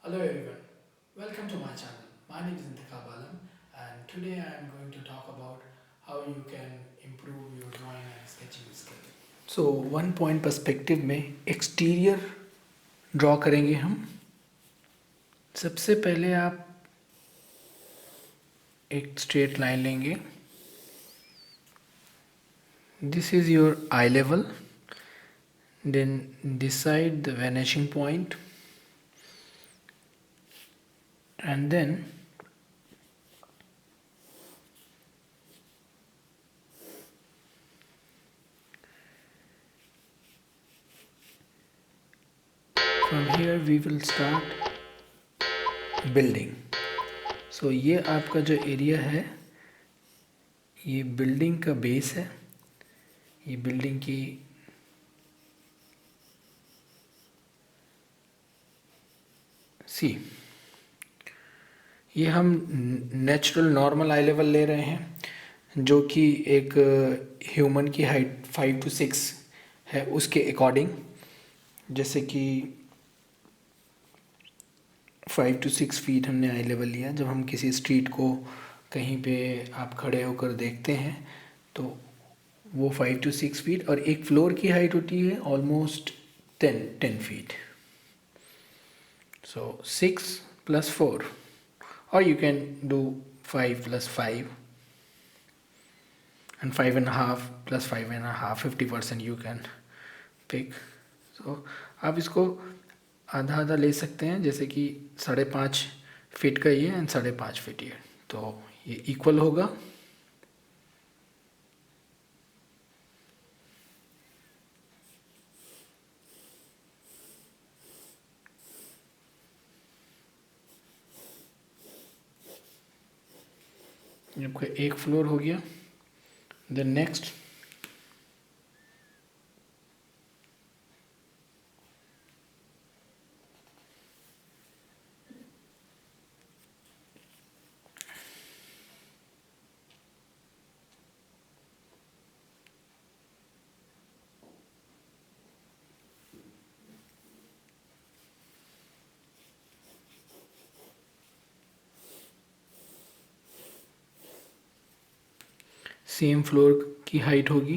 Hello everyone, welcome to my channel. My name is Intikab Alam and today I am going to talk about how you can improve your drawing and sketching skill. So one point perspective में exterior draw करेंगे हम। सबसे पहले आप एक straight line लेंगे। This is your eye level, then decide the vanishing point and then from here we will start building. So ये आपका जो एरिया है ये बिल्डिंग का बेस है। ये बिल्डिंग की सी, ये हम नेचुरल नॉर्मल आई लेवल ले रहे हैं जो कि एक ह्यूमन की हाइट 5 to 6 है उसके अकॉर्डिंग। जैसे कि 5 to 6 फीट हमने आई लेवल लिया। जब हम किसी स्ट्रीट को कहीं पे आप खड़े होकर देखते हैं तो वो 5 to 6 फीट, और एक फ्लोर की हाइट होती है almost 10 feet. So 6 plus 4, or you can do 5 plus 5 and 5.5 plus 5.5, 50% you can pick. So आप इसको आधा आधा ले सकते हैं, जैसे कि 5.5 फीट का ये एंड 5.5 फीट ये, तो ये इक्वल होगा। आपका एक फ्लोर हो गया। देन नेक्स्ट सेम फ्लोर की हाइट होगी।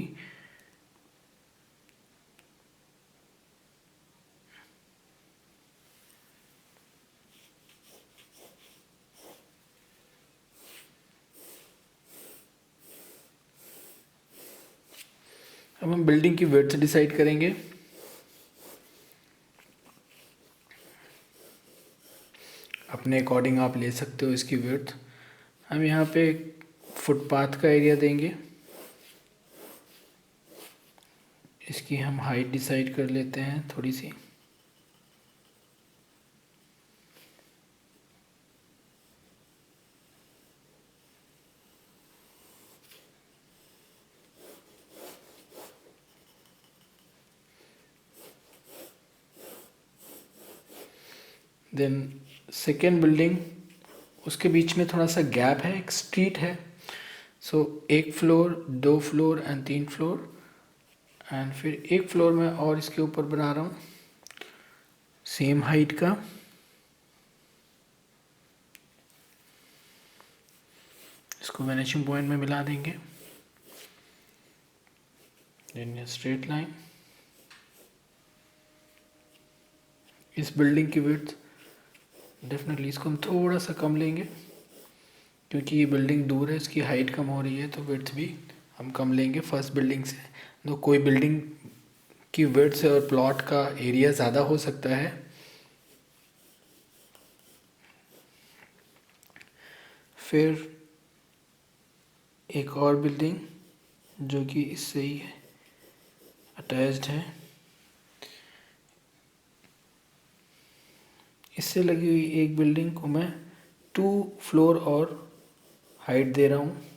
अब हम बिल्डिंग की विड्थ डिसाइड करेंगे। अपने अकॉर्डिंग आप ले सकते हो इसकी विड्थ। हम यहाँ पे फुटपाथ का एरिया देंगे। इसकी हम हाइट डिसाइड कर लेते हैं थोड़ी सी। देन सेकेंड बिल्डिंग, उसके बीच में थोड़ा सा गैप है, एक स्ट्रीट है। सो एक floor, 2 floor and 3 floor, and फिर एक फ्लोर में और इसके ऊपर बना रहा हूँ सेम हाइट का। इसको वैनिशिंग पॉइंट में मिला देंगे। Then straight line. इस बिल्डिंग की विड्थ डेफिनेटली इसको हम थोड़ा सा कम लेंगे, क्योंकि ये बिल्डिंग दूर है, इसकी हाइट कम हो रही है, तो विड्थ भी हम कम लेंगे फर्स्ट बिल्डिंग से। तो कोई बिल्डिंग की विड्थ और प्लॉट का एरिया ज़्यादा हो सकता है। फिर एक और बिल्डिंग जो कि इससे ही अटैच्ड है, इससे लगी हुई एक बिल्डिंग को मैं 2 फ्लोर और हाइट दे रहा हूँ।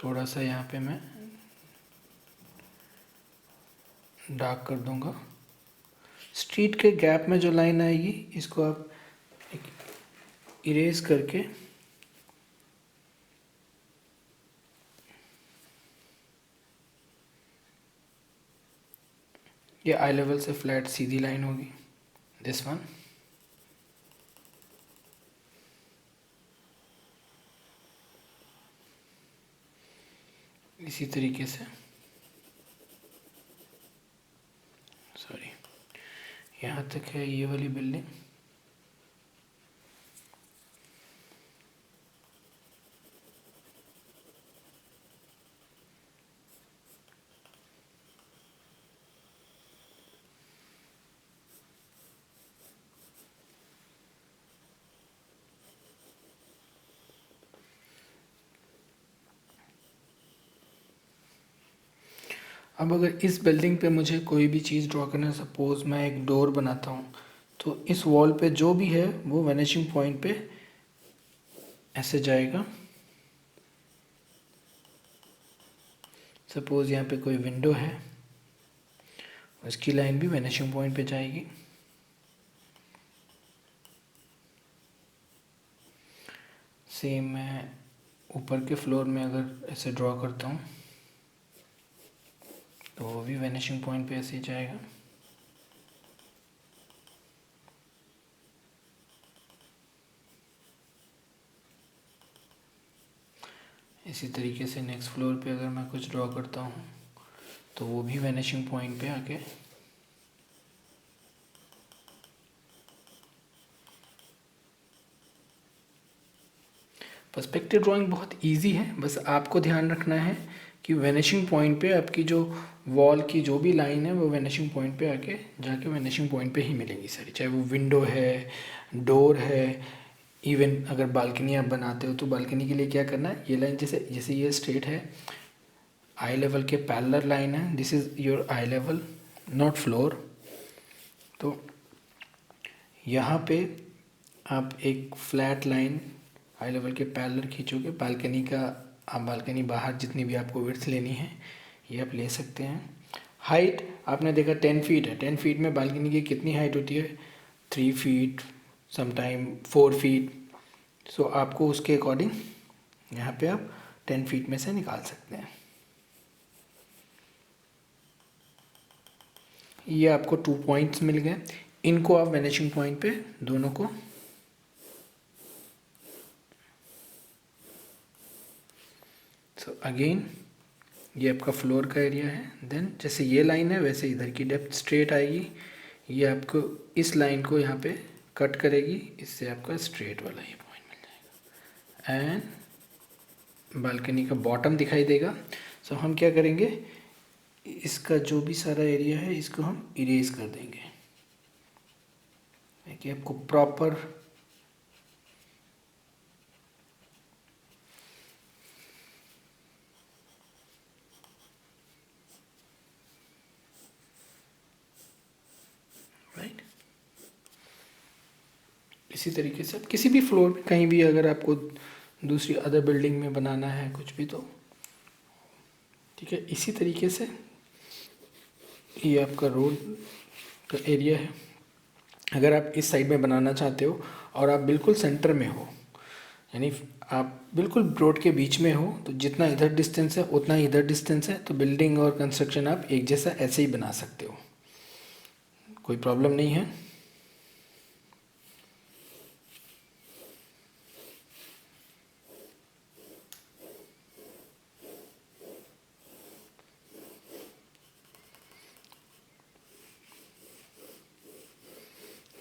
थोड़ा सा यहाँ पे मैं डार्क कर दूंगा। स्ट्रीट के गैप में जो लाइन आएगी इसको आप इरेज करके ये आई लेवल से फ्लैट सीधी लाइन होगी, दिस वन। इसी तरीके से सॉरी यहाँ तक है ये वाली बिल्डिंग। अब अगर इस बिल्डिंग पे मुझे कोई भी चीज़ ड्रॉ करना है, सपोज मैं एक डोर बनाता हूँ, तो इस वॉल पे जो भी है वो वैनिशिंग पॉइंट पे ऐसे जाएगा। सपोज यहाँ पे कोई विंडो है, उसकी लाइन भी वैनिशिंग पॉइंट पे जाएगी। सेम मैं ऊपर के फ्लोर में अगर ऐसे ड्रॉ करता हूँ तो वो भी वैनिशिंग पॉइंट पे ऐसे ही जाएगा। इसी तरीके से नेक्स्ट फ्लोर पे अगर मैं कुछ ड्रॉ करता हूँ तो वो भी वैनिशिंग पॉइंट पे आके पर्सपेक्टिव ड्राइंग बहुत इजी है। बस आपको ध्यान रखना है कि वैनिशिंग पॉइंट पे आपकी जो वॉल की जो भी लाइन है वो वैनिशिंग पॉइंट पे आके जाके वैनिशिंग पॉइंट पे ही मिलेंगी सारी, चाहे वो विंडो है, डोर है, इवन अगर बालकनी आप बनाते हो तो बालकनी के लिए क्या करना है, ये लाइन जैसे जैसे ये स्ट्रेट है, आई लेवल के पैरेलल लाइन है, this is your eye level not floor. तो यहाँ पे आप एक फ्लैट लाइन आई लेवल के पैरेलल खींचोगे। बालकनी का आप बालकनी बाहर जितनी भी आपको विड्थ लेनी है ये आप ले सकते हैं। हाइट आपने देखा 10 फीट है, 10 फीट में बालकनी की कितनी हाइट होती है, 3 फीट, समटाइम 4 फीट। सो आपको उसके अकॉर्डिंग यहाँ पे आप 10 फीट में से निकाल सकते हैं। ये आपको 2 पॉइंट्स मिल गए, इनको आप वैनिशिंग पॉइंट पे दोनों को सो अगेन ये आपका फ्लोर का एरिया है। देन जैसे ये लाइन है वैसे इधर की डेप्थ स्ट्रेट आएगी, ये आपको इस लाइन को यहाँ पे कट करेगी, इससे आपका स्ट्रेट वाला ये पॉइंट मिल जाएगा एंड बालकनी का बॉटम दिखाई देगा। सो हम क्या करेंगे, इसका जो भी सारा एरिया है इसको हम इरेज कर देंगे कि आपको प्रॉपर राइट। इसी तरीके से आप किसी भी फ्लोर में कहीं भी अगर आपको दूसरी अदर बिल्डिंग में बनाना है कुछ भी तो ठीक है। इसी तरीके से ये आपका रोड का एरिया है। अगर आप इस साइड में बनाना चाहते हो और आप बिल्कुल सेंटर में हो, यानी आप बिल्कुल रोड के बीच में हो, तो जितना इधर डिस्टेंस है उतना ही इधर डिस्टेंस है, तो बिल्डिंग और कंस्ट्रक्शन आप एक जैसा ऐसे ही बना सकते हो, कोई प्रॉब्लम नहीं है।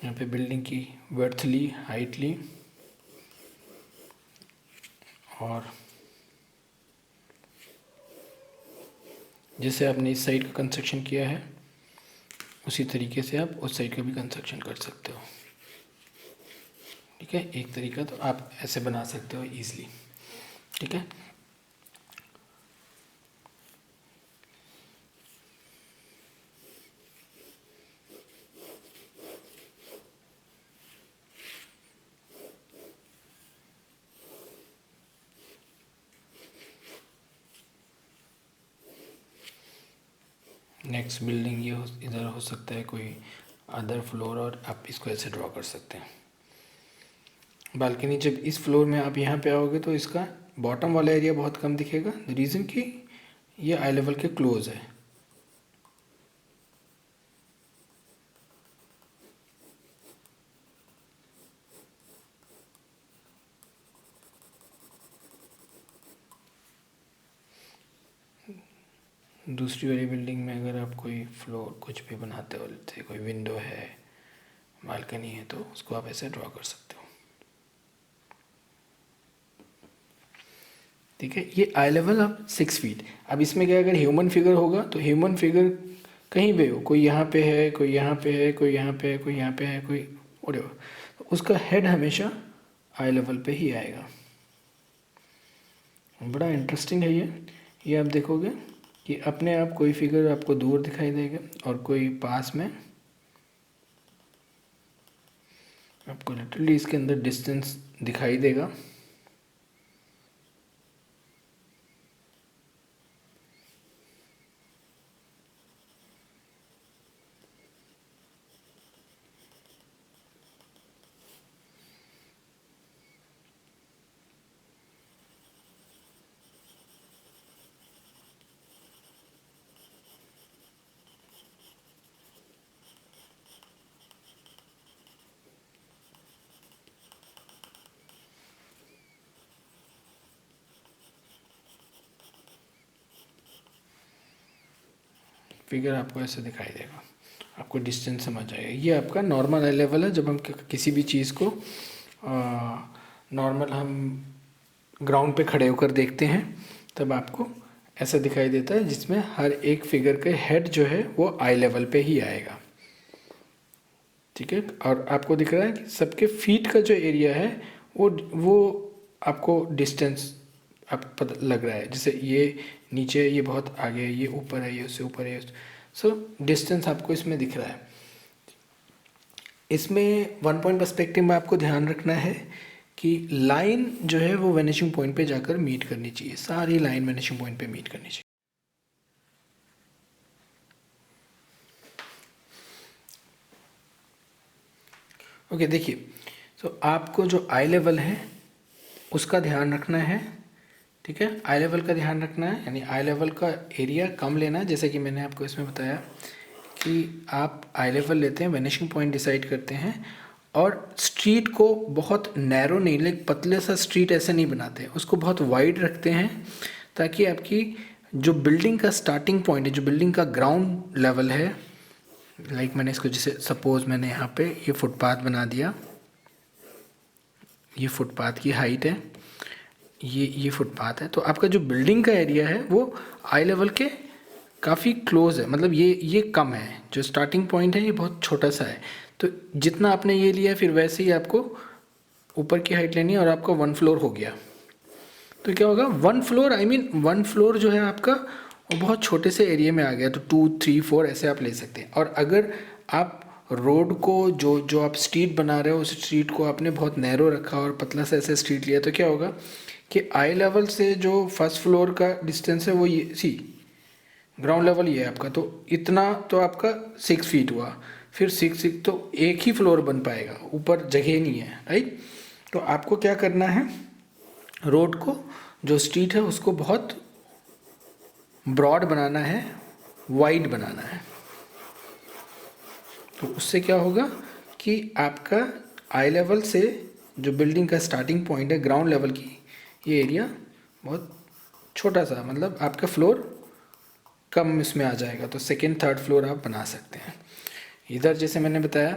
यहाँ पे बिल्डिंग की वर्थ ली, हाइट ली और जैसे आपने इस साइड का कंस्ट्रक्शन किया है उसी तरीके से आप उस साइड का भी कंस्ट्रक्शन कर सकते हो। ठीक है, एक तरीका तो आप ऐसे बना सकते हो ईजिली। ठीक है, नेक्स्ट बिल्डिंग ये इधर हो सकता है कोई अदर फ्लोर, और आप इसको ऐसे ड्रॉ कर सकते हैं। बालकनी जब इस फ्लोर में आप यहाँ पे आओगे तो इसका बॉटम वाला एरिया बहुत कम दिखेगा, द रीज़न कि ये आई लेवल के क्लोज है। दूसरी वाली बिल्डिंग में अगर आप कोई फ्लोर कुछ भी बनाते हो, जैसे कोई विंडो है, बालकनी है, तो उसको आप ऐसे ड्रॉ कर सकते हो। ठीक है, ये आई लेवल अब 6 फीट। अब इसमें क्या, अगर ह्यूमन फिगर होगा तो ह्यूमन फिगर कहीं भी हो, कोई यहाँ पे है, कोई यहाँ पे है, कोई यहाँ पे है, कोई यहाँ पे है, कोई और, तो उसका हेड हमेशा आई लेवल पे ही आएगा। बड़ा इंटरेस्टिंग है ये आप देखोगे कि अपने आप कोई फिगर आपको दूर दिखाई देगा और कोई पास में। आपको लिटरली इसके अंदर डिस्टेंस दिखाई देगा। फिगर आपको ऐसे दिखाई देगा, आपको डिस्टेंस समझ आएगा। ये आपका नॉर्मल आई लेवल है। जब हम किसी भी चीज़ को नॉर्मल हम ग्राउंड पे खड़े होकर देखते हैं तब आपको ऐसा दिखाई देता है, जिसमें हर एक फिगर के हेड जो है वो आई लेवल पे ही आएगा। ठीक है, और आपको दिख रहा है कि सबके फीट का जो एरिया है वो आपको डिस्टेंस आप पता लग रहा है। जैसे ये नीचे, ये बहुत आगे है, ये ऊपर है, ये उससे ऊपर है। सो डिस्टेंस आपको इसमें दिख रहा है। इसमें 1 पॉइंट पर्सपेक्टिव में आपको ध्यान रखना है कि लाइन जो है वो वेनिशिंग पॉइंट पे जाकर मीट करनी चाहिए। सारी लाइन वेनिशिंग पॉइंट पे मीट करनी चाहिए। ओके, देखिए, तो आपको जो आई लेवल है उसका ध्यान रखना है। ठीक है, आई लेवल का ध्यान रखना है, यानी आई लेवल का एरिया कम लेना है। जैसे कि मैंने आपको इसमें बताया कि आप आई लेवल लेते हैं, वेनिशिंग पॉइंट डिसाइड करते हैं, और स्ट्रीट को बहुत नैरो नहीं, लाइक पतले सा स्ट्रीट ऐसे नहीं बनाते, उसको बहुत वाइड रखते हैं, ताकि आपकी जो बिल्डिंग का स्टार्टिंग पॉइंट है, जो बिल्डिंग का ग्राउंड लेवल है, लाइक मैंने इसको, जैसे सपोज मैंने यहाँ पे ये फुटपाथ बना दिया, ये फुटपाथ की हाइट है, ये फुटपाथ है, तो आपका जो बिल्डिंग का एरिया है वो आई लेवल के काफ़ी क्लोज है। मतलब ये कम है, जो स्टार्टिंग पॉइंट है ये बहुत छोटा सा है। तो जितना आपने ये लिया फिर वैसे ही आपको ऊपर की हाइट लेनी है, और आपका 1 फ्लोर हो गया। तो क्या होगा, 1 फ्लोर, आई मीन 1 फ्लोर जो है आपका वो बहुत छोटे से एरिया में आ गया। तो 2, 3, 4 ऐसे आप ले सकते हैं। और अगर आप रोड को जो आप स्ट्रीट बना रहे हो, उस स्ट्रीट को आपने बहुत नैरो रखा और पतला सा ऐसे स्ट्रीट लिया, तो क्या होगा कि आई लेवल से जो फर्स्ट फ्लोर का डिस्टेंस है वो ये ग्राउंड लेवल ये है आपका, तो इतना तो आपका 6 फीट हुआ। फिर 6 तो एक ही फ्लोर बन पाएगा, ऊपर जगह नहीं है, राइट। तो आपको क्या करना है, रोड को, जो स्ट्रीट है उसको बहुत ब्रॉड बनाना है, वाइड बनाना है। तो उससे क्या होगा कि आपका आई लेवल से जो बिल्डिंग का स्टार्टिंग पॉइंट है ग्राउंड लेवल की, ये एरिया बहुत छोटा सा, मतलब आपका फ्लोर कम इसमें आ जाएगा। तो सेकेंड, थर्ड फ्लोर आप बना सकते हैं। इधर जैसे मैंने बताया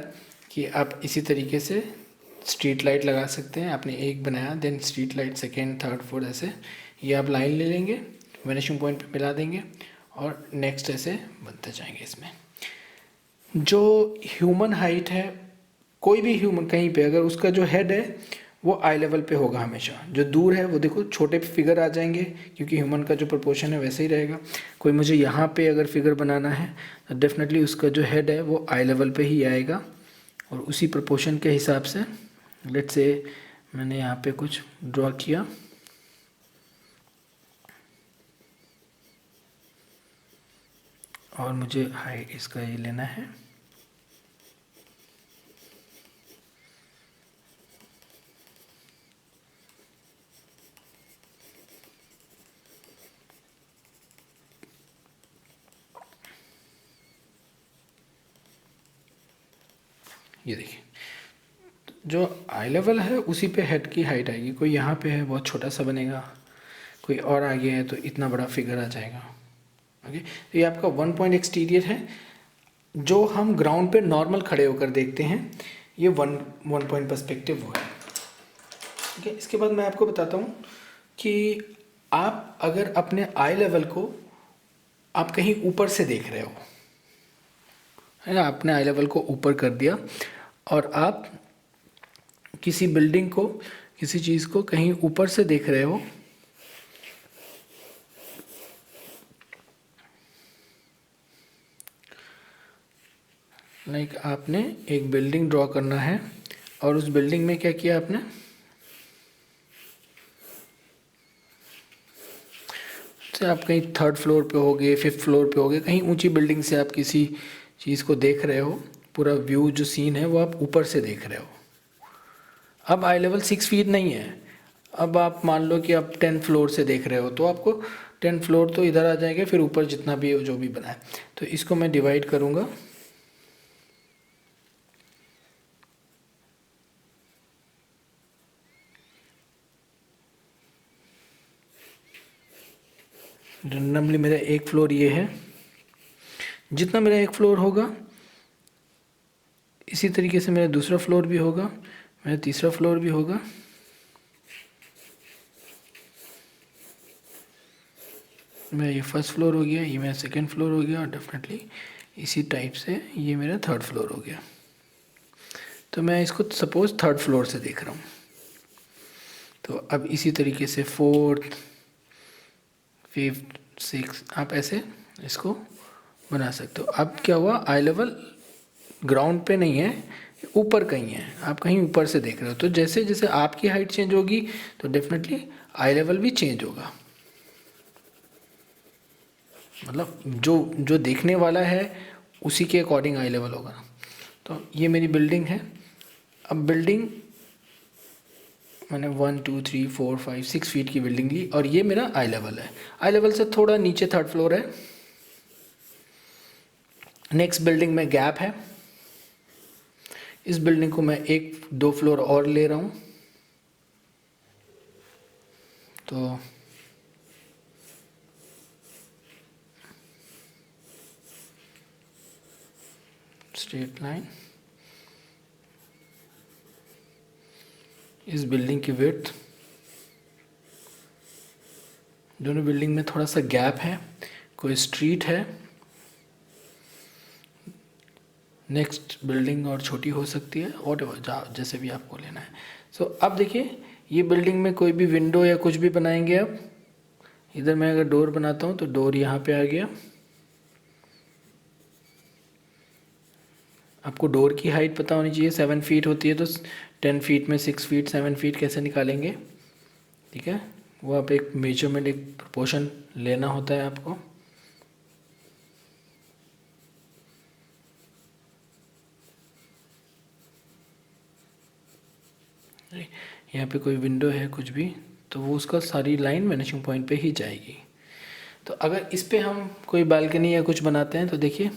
कि आप इसी तरीके से स्ट्रीट लाइट लगा सकते हैं। आपने एक बनाया, then street light second, third, fourth, ऐसे ये आप लाइन ले लेंगे, वेनिशिंग पॉइंट पे मिला देंगे, और नेक्स्ट ऐसे बनते जाएंगे। इसमें जो ह्यूमन हाइट है, कोई भी ह्यूमन कहीं पे अगर उसका जो हेड है वो आई लेवल पे होगा हमेशा। जो दूर है वो देखो छोटे फिगर आ जाएंगे, क्योंकि ह्यूमन का जो प्रोपोर्शन है वैसे ही रहेगा। कोई मुझे यहाँ पे अगर फिगर बनाना है तो डेफिनेटली उसका जो हेड है वो आई लेवल पे ही आएगा, और उसी प्रोपोर्शन के हिसाब से लेट्स से मैंने यहाँ पे कुछ ड्रॉ किया। और मुझे हाइट इसका ये लेना है। ये देखिए, जो आई लेवल है उसी पे हेड की हाइट आएगी। कोई यहाँ पे है बहुत छोटा सा बनेगा, कोई और आगे है तो इतना बड़ा फिगर आ जाएगा। ओके, तो ये आपका 1 पॉइंट एक्सटीरियर है जो हम ग्राउंड पे नॉर्मल खड़े होकर देखते हैं। ये वन पॉइंट पर्सपेक्टिव वो है। ठीक है, इसके बाद मैं आपको बताता हूँ कि आप अगर अपने आई लेवल को आप कहीं ऊपर से देख रहे हो, है ना, आपने आई लेवल को ऊपर कर दिया और आप किसी बिल्डिंग को, किसी चीज़ को कहीं ऊपर से देख रहे हो, लाइक आपने एक बिल्डिंग ड्रॉ करना है और उस बिल्डिंग में क्या किया आपने, से आप कहीं 3rd फ्लोर पे होगे, 5th फ्लोर पे होगे, कहीं ऊंची बिल्डिंग से आप किसी चीज़ को देख रहे हो, पूरा व्यू जो सीन है वो आप ऊपर से देख रहे हो। अब आई लेवल 6 फीट नहीं है। अब आप मान लो कि आप 10 फ्लोर से देख रहे हो तो आपको 10 फ्लोर तो इधर आ जाएंगे, फिर ऊपर जितना भी जो भी बना है। तो इसको मैं डिवाइड करूँगा, रैंडमली मेरा एक फ्लोर ये है, जितना मेरा एक फ्लोर होगा इसी तरीके से मेरा दूसरा फ्लोर भी होगा, मेरा तीसरा फ्लोर भी होगा, मेरा ये फर्स्ट फ्लोर हो गया, ये मेरा सेकंड फ्लोर हो गया और डेफिनेटली इसी टाइप से ये मेरा 3rd फ्लोर हो गया। तो मैं इसको सपोज 3rd फ्लोर से देख रहा हूँ। तो अब इसी तरीके से 4th, 5th, 6th आप ऐसे इसको बना सकते हो। अब क्या हुआ, आई लेवल ग्राउंड पे नहीं है, ऊपर कहीं है, आप कहीं ऊपर से देख रहे हो। तो जैसे जैसे आपकी हाइट चेंज होगी तो डेफिनेटली आई लेवल भी चेंज होगा। मतलब जो जो देखने वाला है उसी के अकॉर्डिंग आई लेवल होगा। तो ये मेरी बिल्डिंग है। अब बिल्डिंग मैंने 1 2 3 4 5 6 फीट की बिल्डिंग ली और ये मेरा आई लेवल है। आई लेवल से थोड़ा नीचे 3rd फ्लोर है। नेक्स्ट बिल्डिंग में गैप है, इस बिल्डिंग को मैं 1-2 फ्लोर और ले रहा हूँ। तो स्ट्रेट लाइन, इस बिल्डिंग की विड्थ, दोनों बिल्डिंग में थोड़ा सा गैप है, कोई स्ट्रीट है। नेक्स्ट बिल्डिंग और छोटी हो सकती है, वॉट एवर जैसे भी आपको लेना है। सो अब देखिए, ये बिल्डिंग में कोई भी विंडो या कुछ भी बनाएंगे आप, इधर मैं अगर डोर बनाता हूँ तो डोर यहाँ पे आ गया। आपको डोर की हाइट पता होनी चाहिए, 7 फीट होती है तो 10 फीट में 6 फीट 7 फीट कैसे निकालेंगे, ठीक है। वो आप एक मेजरमेंट, एक प्रोपोर्शन लेना होता है आपको। यहाँ पे कोई विंडो है कुछ भी, तो वो उसका सारी लाइन वैनिशिंग पॉइंट पे ही जाएगी। तो अगर इस पे हम कोई बालकनी या कुछ बनाते हैं तो देखिए,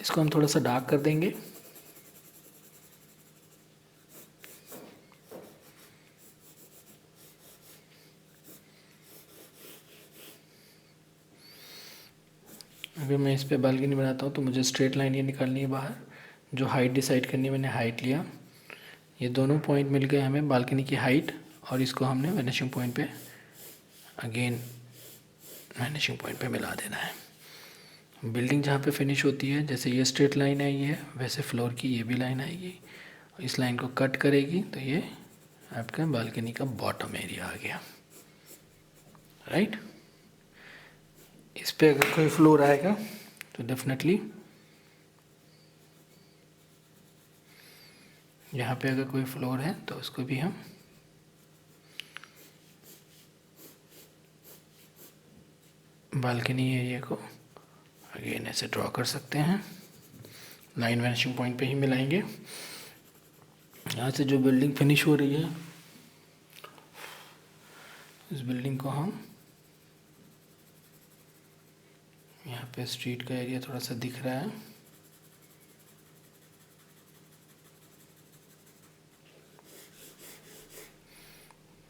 इसको हम थोड़ा सा डार्क कर देंगे। अगर मैं इस पे बालकनी बनाता हूँ तो मुझे स्ट्रेट लाइन ये निकालनी है बाहर, जो हाइट डिसाइड करनी है मैंने हाइट लिया। ये दोनों पॉइंट मिल गए हमें बालकनी की हाइट, और इसको हमने वैनिशिंग पॉइंट पे अगेन वैनिशिंग पॉइंट पे मिला देना है। बिल्डिंग जहाँ पे फिनिश होती है, जैसे ये स्ट्रेट लाइन आई है वैसे फ्लोर की ये भी लाइन आएगी, इस लाइन को कट करेगी तो ये आपका बालकनी का बॉटम एरिया आ गया, राइट। इस पे अगर कोई फ्लोर आएगा तो डेफिनेटली यहाँ पे अगर कोई फ्लोर है तो उसको भी हम बालकनी एरिया को अगेन ऐसे ड्रॉ कर सकते हैं, लाइन वैनिशिंग पॉइंट पे ही मिलाएंगे। यहाँ से जो बिल्डिंग फिनिश हो रही है, इस बिल्डिंग को हम यहाँ पे स्ट्रीट का एरिया थोड़ा सा दिख रहा है,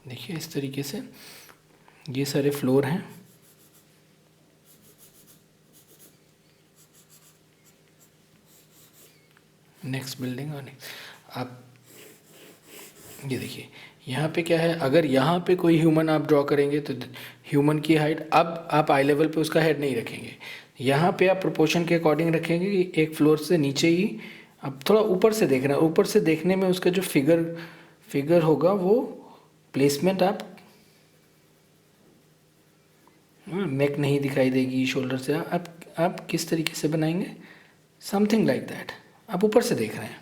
देखिए इस तरीके से ये सारे फ्लोर हैं। नेक्स्ट बिल्डिंग और नेक्स्ट आप ये देखिए यहाँ पे क्या है, अगर यहाँ पे कोई ह्यूमन आप ड्रॉ करेंगे तो ह्यूमन की हाइट, अब आप आई लेवल पे उसका हेड नहीं रखेंगे, यहाँ पे आप प्रोपोर्शन के अकॉर्डिंग रखेंगे कि एक फ्लोर से नीचे ही आप थोड़ा ऊपर से देख रहे हैं। ऊपर से देखने में उसका जो फिगर होगा वो प्लेसमेंट आप नेक नहीं दिखाई देगी शोल्डर से, आप किस तरीके से बनाएंगे, समथिंग लाइक दैट। आप ऊपर से देख रहे हैं,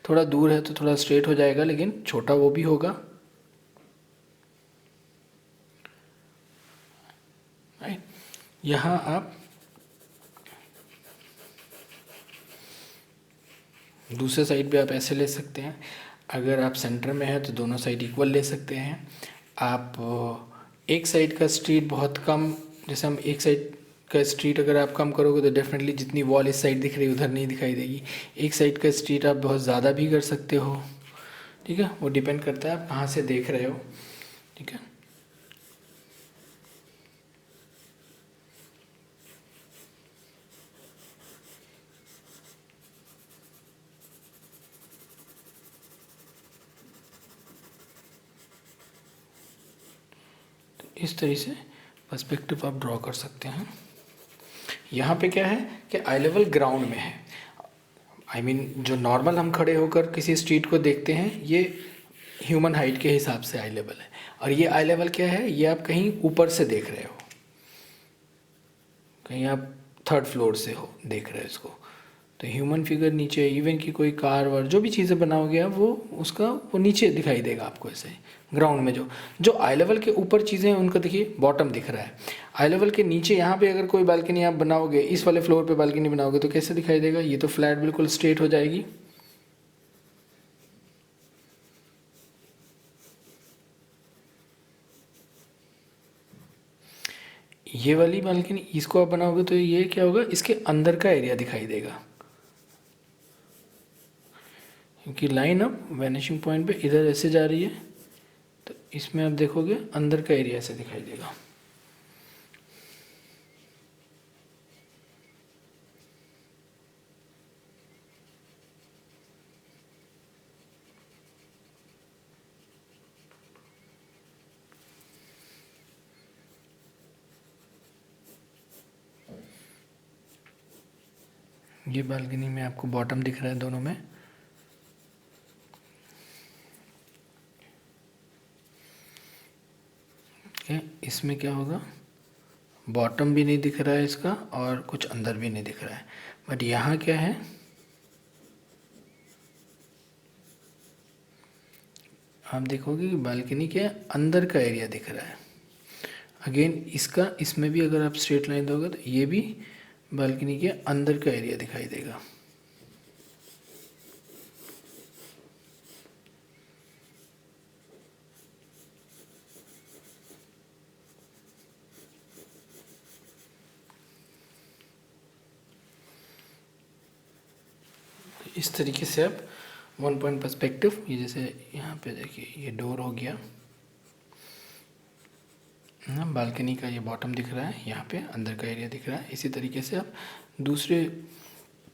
थोड़ा दूर है तो थोड़ा स्ट्रेट हो जाएगा, लेकिन छोटा वो भी होगा, राइट। यहाँ आप दूसरे साइड भी आप ऐसे ले सकते हैं, अगर आप सेंटर में है तो दोनों साइड इक्वल ले सकते हैं। आप एक साइड का स्ट्रीट बहुत कम, जैसे हम एक साइड का स्ट्रीट अगर आप कम करोगे तो डेफिनेटली जितनी वॉल इस साइड दिख रही है उधर नहीं दिखाई देगी। एक साइड का स्ट्रीट आप बहुत ज़्यादा भी कर सकते हो, ठीक है, वो डिपेंड करता है आप कहाँ से देख रहे हो, ठीक है। इस तरह से पर्सपेक्टिव आप ड्रॉ कर सकते हैं। यहाँ पे क्या है कि आई लेवल ग्राउंड में है, आई मीन जो नॉर्मल हम खड़े होकर किसी स्ट्रीट को देखते हैं ये ह्यूमन हाइट के हिसाब से आई लेवल है, और ये आई लेवल क्या है, ये आप कहीं ऊपर से देख रहे हो, कहीं आप थर्ड फ्लोर से हो देख रहे हो इसको, तो ह्यूमन फिगर नीचे, इवन की कोई कार वार जो भी चीज़ें बनाओगे आप वो नीचे दिखाई देगा आपको ऐसे ग्राउंड में। जो आई लेवल के ऊपर चीज़ें हैं उनका देखिए बॉटम दिख रहा है, आई लेवल के नीचे यहाँ पे अगर कोई बालकनी आप बनाओगे, इस वाले फ्लोर पे बालकनी बनाओगे तो कैसे दिखाई देगा, ये तो फ्लैट बिल्कुल स्ट्रेट हो जाएगी। ये वाली बालकनी इसको आप बनाओगे तो ये क्या होगा, इसके अंदर का एरिया दिखाई देगा, क्योंकि लाइन अब वैनिशिंग पॉइंट पे इधर ऐसे जा रही है, तो इसमें आप देखोगे अंदर का एरिया ऐसे दिखाई देगा। ये बालकनी में आपको बॉटम दिख रहा है दोनों में, इसमें क्या होगा, बॉटम भी नहीं दिख रहा है इसका और कुछ अंदर भी नहीं दिख रहा है, बट यहाँ क्या है, आप देखोगे कि बालकनी के अंदर का एरिया दिख रहा है। अगेन इसका, इसमें भी अगर आप स्ट्रेट लाइन दोगे तो ये भी बालकनी के अंदर का एरिया दिखाई देगा। इस तरीके से आप वन पॉइंट पर्सपेक्टिव, ये जैसे यहाँ पे देखिए ये डोर हो गया ना, बालकनी का ये बॉटम दिख रहा है, यहाँ पे अंदर का एरिया दिख रहा है। इसी तरीके से आप दूसरे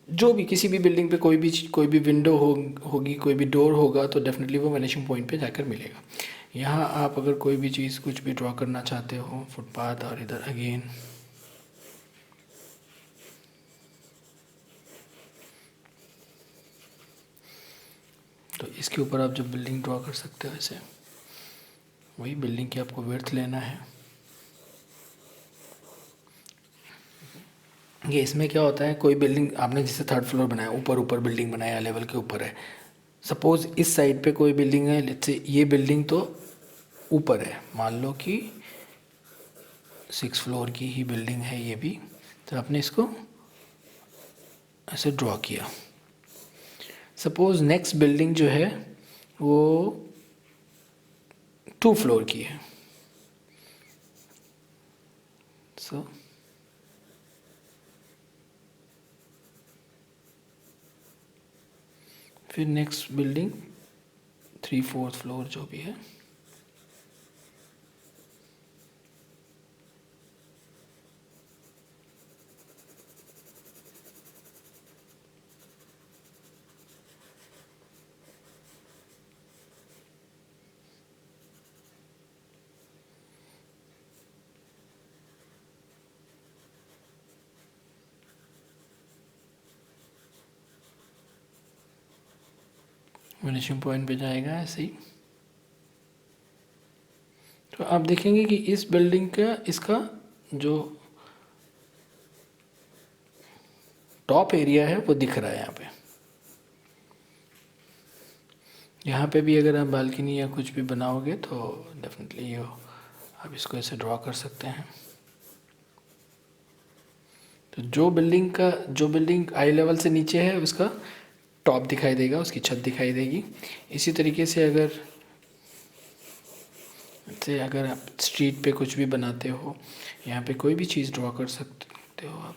जो भी किसी भी बिल्डिंग पे कोई भी विंडो होगी, कोई भी डोर होगा तो डेफिनेटली वो वैनिशिंग पॉइंट पे जाकर मिलेगा। यहाँ आप अगर कोई भी चीज़ कुछ भी ड्रॉ करना चाहते हो, फुटपाथ और इधर अगेन तो इसके ऊपर आप जब बिल्डिंग ड्रॉ कर सकते हो ऐसे, वही बिल्डिंग की आपको विड्थ लेना है। ये इसमें क्या होता है, कोई बिल्डिंग आपने जैसे थर्ड फ्लोर बनाया, ऊपर बिल्डिंग बनाया, लेवल के ऊपर है, सपोज़ इस साइड पे कोई बिल्डिंग है, लेट्स से ये बिल्डिंग तो ऊपर है, मान लो कि 6 फ्लोर की ही बिल्डिंग है ये भी, तो आपने इसको ऐसे ड्रॉ किया। सपोज नेक्स्ट बिल्डिंग जो है वो 2 फ्लोर की है। सो फिर नेक्स्ट बिल्डिंग 3/4 फ्लोर जो भी है। फिनिशिंग पॉइंट पे जाएगा ऐसे ही। तो आप देखेंगे कि इस बिल्डिंग का इसका जो टॉप एरिया है वो दिख रहा है यहाँ पे। यहाँ पे भी अगर आप बालकनी या कुछ भी बनाओगे तो डेफिनेटली ये आप इसको ऐसे ड्रॉ कर सकते हैं। तो जो बिल्डिंग आई लेवल से नीचे है उसका टॉप दिखाई देगा, उसकी छत दिखाई देगी। इसी तरीके से अगर आप स्ट्रीट पे कुछ भी बनाते हो, यहाँ पे कोई भी चीज़ ड्रॉ कर सकते हो आप।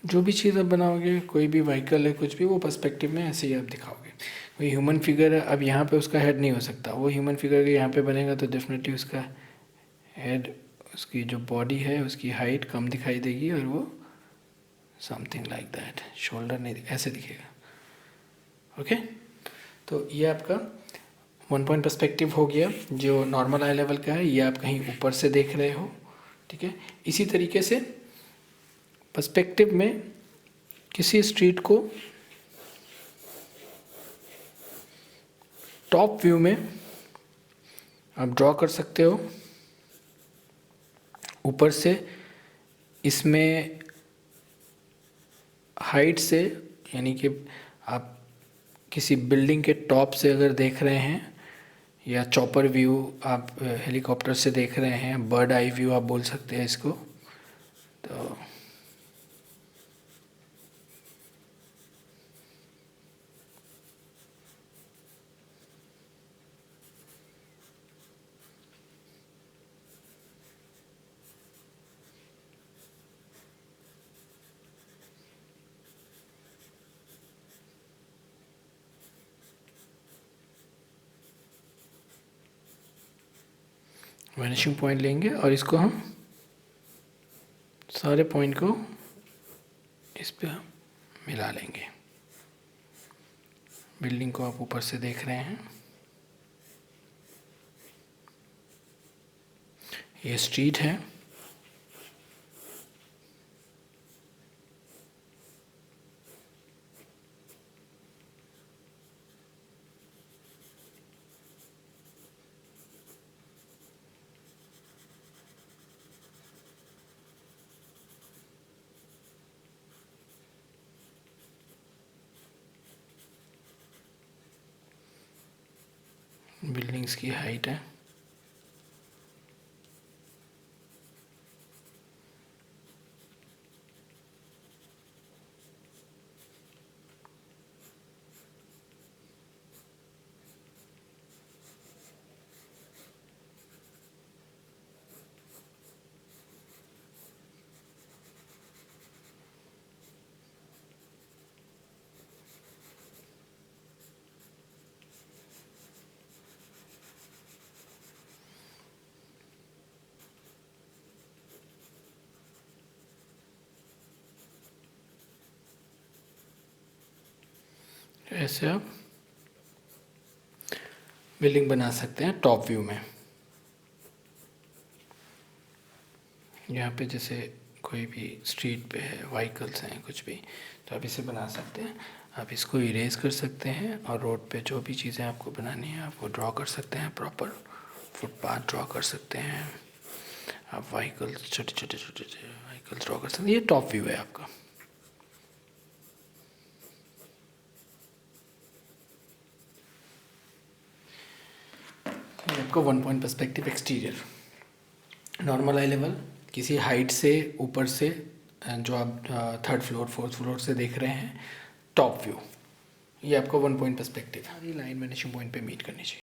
जो भी चीज़ आप बनाओगे, कोई भी व्हीकल है कुछ भी, वो पर्सपेक्टिव में ऐसे ही आप दिखाओगे। कोई ह्यूमन फिगर है, अब यहाँ पे उसका हेड नहीं हो सकता, वो ह्यूमन फिगर के यहाँ पे बनेगा तो डेफिनेटली उसका हेड, उसकी जो बॉडी है उसकी हाइट कम दिखाई देगी और वो समथिंग लाइक दैट, शोल्डर नहीं ऐसे दिखेगा। ओके, तो ये आपका 1 पॉइंट पर्सपेक्टिव हो गया जो नॉर्मल आई लेवल का है। ये आप कहीं ऊपर से देख रहे हो, ठीक है। इसी तरीके से पर्सपेक्टिव में किसी स्ट्रीट को टॉप व्यू में आप ड्रॉ कर सकते हो ऊपर से। इसमें हाइट से, यानी कि आप किसी बिल्डिंग के टॉप से अगर देख रहे हैं, या चॉपर व्यू आप हेलीकॉप्टर से देख रहे हैं, बर्ड आई व्यू आप बोल सकते हैं इसको। तो वैनिशिंग पॉइंट लेंगे और इसको हम सारे पॉइंट को इस पे मिला लेंगे। बिल्डिंग को आप ऊपर से देख रहे हैं, ये स्ट्रीट है। बिल्डिंग्स की हाइट है। ऐसे आप बिल्डिंग बना सकते हैं टॉप व्यू में। यहाँ पे जैसे कोई भी स्ट्रीट पे है, व्हीकल्स हैं कुछ भी, तो आप इसे बना सकते हैं। आप इसको इरेज कर सकते हैं और रोड पे जो भी चीज़ें आपको बनानी है आप वो ड्रॉ कर सकते हैं। प्रॉपर फुटपाथ ड्रॉ कर सकते हैं आप, व्हीकल्स छोटे छोटे व्हीकल्स ड्रॉ कर सकते हैं। ये टॉप व्यू है आपका। ये आपका 1 पॉइंट पर्सपेक्टिव एक्सटीरियर, नॉर्मल आई लेवल, किसी हाइट से ऊपर से जो आप 3rd फ्लोर 4th फ्लोर से देख रहे हैं, टॉप व्यू। ये आपका 1 पॉइंट पर्सपेक्टिव। सारी लाइन वैनिशिंग पॉइंट पे मीट करनी चाहिए।